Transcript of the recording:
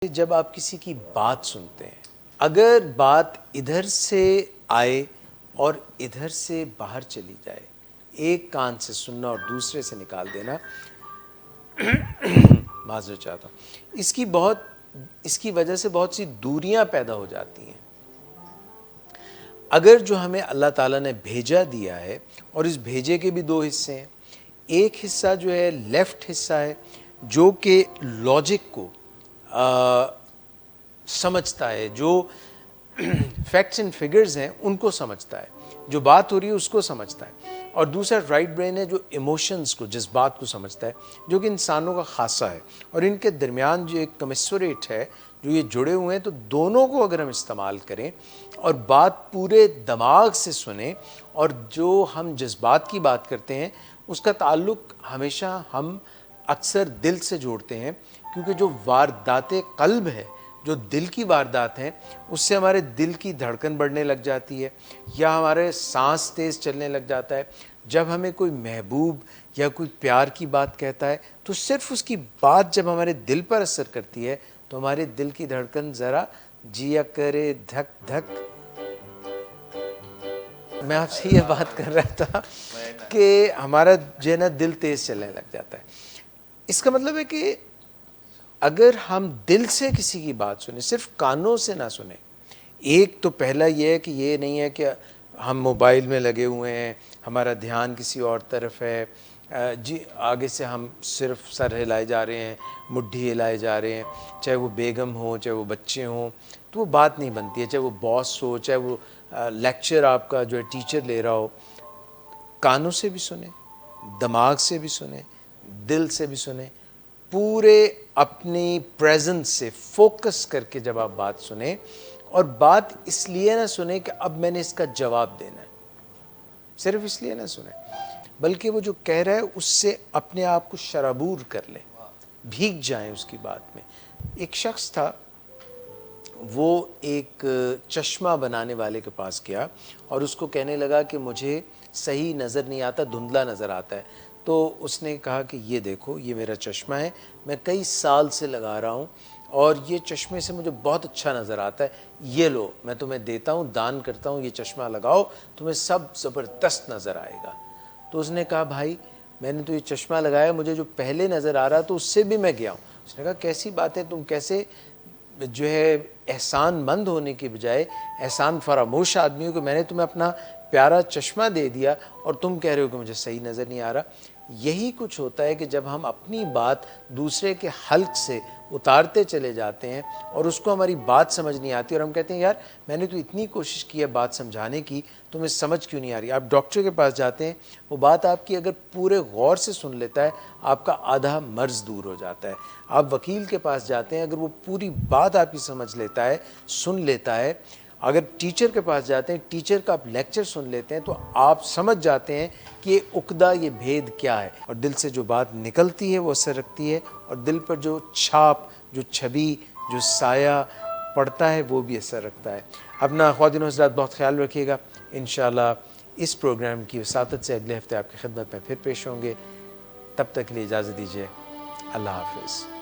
جب آپ کسی کی بات سنتے ہیں، اگر بات ادھر سے آئے اور ادھر سے باہر چلی جائے، ایک کان سے سننا اور دوسرے سے نکال دینا، معذرت چاہتا ہوں، اس کی وجہ سے بہت سی دوریاں پیدا ہو جاتی ہیں۔ اگر جو ہمیں اللہ تعالیٰ نے بھیجا دیا ہے، اور اس بھیجے کے بھی دو حصے ہیں، ایک حصہ جو ہے لیفٹ حصہ ہے جو کہ لاجک کو سمجھتا ہے، جو فیکٹس اینڈ فگرز ہیں ان کو سمجھتا ہے، جو بات ہو رہی ہے اس کو سمجھتا ہے، اور دوسرا رائٹ برین ہے جو ایموشنز کو، جذبات کو سمجھتا ہے، جو کہ انسانوں کا خاصہ ہے، اور ان کے درمیان جو ایک کمسوریٹ ہے، جو یہ جڑے ہوئے ہیں، تو دونوں کو اگر ہم استعمال کریں اور بات پورے دماغ سے سنیں، اور جو ہم جذبات کی بات کرتے ہیں اس کا تعلق ہمیشہ ہم اکثر دل سے جوڑتے ہیں، کیونکہ جو واردات قلب ہے، جو دل کی واردات ہیں، اس سے ہمارے دل کی دھڑکن بڑھنے لگ جاتی ہے، یا ہمارے سانس تیز چلنے لگ جاتا ہے۔ جب ہمیں کوئی محبوب یا کوئی پیار کی بات کہتا ہے تو صرف اس کی بات جب ہمارے دل پر اثر کرتی ہے تو ہمارے دل کی دھڑکن ذرا جیا کرے دھک دھک۔ میں آپ سے یہ بات کر رہا تھا کہ ہمارا جو ہے نا دل تیز چلنے لگ جاتا ہے۔ اس کا مطلب ہے کہ اگر ہم دل سے کسی کی بات سنیں، صرف کانوں سے نہ سنیں، ایک تو پہلا یہ ہے کہ یہ نہیں ہے کہ ہم موبائل میں لگے ہوئے ہیں، ہمارا دھیان کسی اور طرف ہے، جی آگے سے ہم صرف سر ہلائے جا رہے ہیں، مٹھی ہلائے جا رہے ہیں، چاہے وہ بیگم ہو، چاہے وہ بچے ہوں، تو وہ بات نہیں بنتی ہے، چاہے وہ باس ہو، چاہے وہ لیکچر آپ کا جو ہے ٹیچر لے رہا ہو۔ کانوں سے بھی سنیں، دماغ سے بھی سنیں، دل سے بھی سنیں، پورے اپنی پریزنس سے فوکس کر کے جب آپ بات سنیں، اور بات اس لیے نہ سنیں کہ اب میں نے اس کا جواب دینا ہے، صرف اس لیے نہ سنیں، بلکہ وہ جو کہہ رہا ہے اس سے اپنے آپ کو شرابور کر لیں، بھیگ جائیں اس کی بات میں۔ ایک شخص تھا، وہ ایک چشمہ بنانے والے کے پاس گیا اور اس کو کہنے لگا کہ مجھے صحیح نظر نہیں آتا، دھندلا نظر آتا ہے۔ تو اس نے کہا کہ یہ دیکھو، یہ میرا چشمہ ہے، میں کئی سال سے لگا رہا ہوں اور یہ چشمے سے مجھے بہت اچھا نظر آتا ہے، یہ لو میں تمہیں دیتا ہوں، دان کرتا ہوں، یہ چشمہ لگاؤ، تمہیں سب زبردست نظر آئے گا۔ تو اس نے کہا بھائی میں نے تو یہ چشمہ لگایا، مجھے جو پہلے نظر آ رہا تو اس سے بھی میں گیا ہوں۔ اس نے کہا کیسی بات ہے، تم کیسے جو ہے احسان مند ہونے کی بجائے احسان فراموش آدمی ہو کہ میں نے تمہیں اپنا پیارا چشمہ دے دیا اور تم کہہ رہے ہو کہ مجھے صحیح نظر نہیں آ رہا۔ یہی کچھ ہوتا ہے کہ جب ہم اپنی بات دوسرے کے حلق سے اتارتے چلے جاتے ہیں اور اس کو ہماری بات سمجھ نہیں آتی، اور ہم کہتے ہیں یار میں نے تو اتنی کوشش کی ہے بات سمجھانے کی، تمہیں سمجھ کیوں نہیں آ رہی۔ آپ ڈاکٹر کے پاس جاتے ہیں، وہ بات آپ کی اگر پورے غور سے سن لیتا ہے، آپ کا آدھا مرض دور ہو جاتا ہے۔ آپ وکیل کے پاس جاتے ہیں، اگر وہ پوری بات آپ کی سمجھ لیتا ہے، سن لیتا ہے۔ اگر ٹیچر کے پاس جاتے ہیں، ٹیچر کا آپ لیکچر سن لیتے ہیں، تو آپ سمجھ جاتے ہیں کہ یہ عقدہ، یہ بھید کیا ہے، اور دل سے جو بات نکلتی ہے وہ اثر رکھتی ہے، اور دل پر جو چھاپ، جو چھبی، جو سایہ پڑتا ہے وہ بھی اثر رکھتا ہے۔ اپنا خواتین و حضرات بہت خیال رکھیے گا۔ انشاءاللہ اس پروگرام کی وساطت سے اگلے ہفتے آپ کی خدمت میں پھر پیش ہوں گے۔ تب تک کے لیے اجازت دیجیے، اللہ حافظ۔